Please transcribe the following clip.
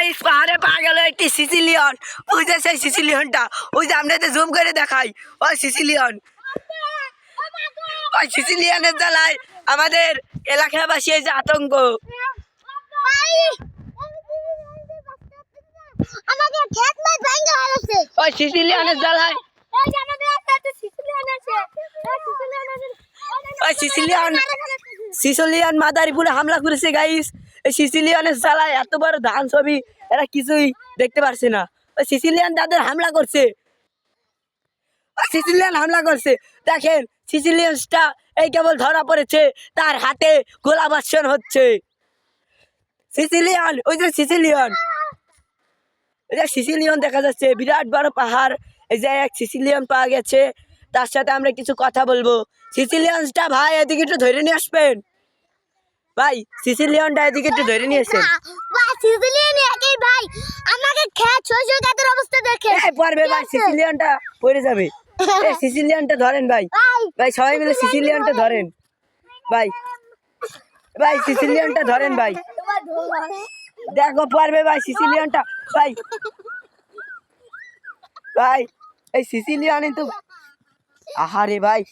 Guys পাহাড়ে পাওয়া গেল একটি সিসিলিয়ন। ওই যে সেই সিসিলিয়নটা, ওই যে আমরা জুম করে দেখাই, ওই সিসিলিয়ন। ওই সিসিলিয়নের জ্বালায় আমাদের এলাকাবাসী এই যে আতঙ্ক। ওই সিসিলিয়নের জ্বালায় ওই সিসিলিয়ন মাদারীপুরে হামলা করেছে গাইস। এই সিসিলিয়নের জ্বালায় এত বড় ধান ছবি এরা কিছুই দেখতে পারছে না। ওই সিসিলিয়ান তাদের হামলা করছে, সিসিলিয়ান হামলা করছে। দেখেন সিসিলিয়ানটা এই কেবল ধরা পড়েছে, তার হাতে গোলাবর্ষণ হচ্ছে। সিসিলিয়ান, ওই যে সিসিলিয়ান, এই যে সিসিলিয়ান দেখা যাচ্ছে, বিরাট বড় পাহাড়। এই যে এক সিসিলিয়ান পাওয়া গেছে, তার সাথে আমরা কিছু কথা বলবো। সিসিলিয়ানটা ভাই এদিকে একটু ধরে নিয়ে আসবেন ভাই, সিসিলিয়ানটা এদিকে একটু ধরে নিয়ে আসেন ভাই। আমাকে অবস্থা দেখে পারবে ভাই, সিসিলিয়ানটা পড়ে যাবে। এই সিসিলিয়ানটা ধরেন ভাই, ভাই সবাই মিলে সিসিলিয়ানটা ধরেন ভাই, ভাই সিসিলিয়ানটা ধরেন ভাই, দেখো পারবে ভাই সিসিলিয়ানটা ভাই। ভাই এই সিসিলিয়ান তো আহারে ভাই।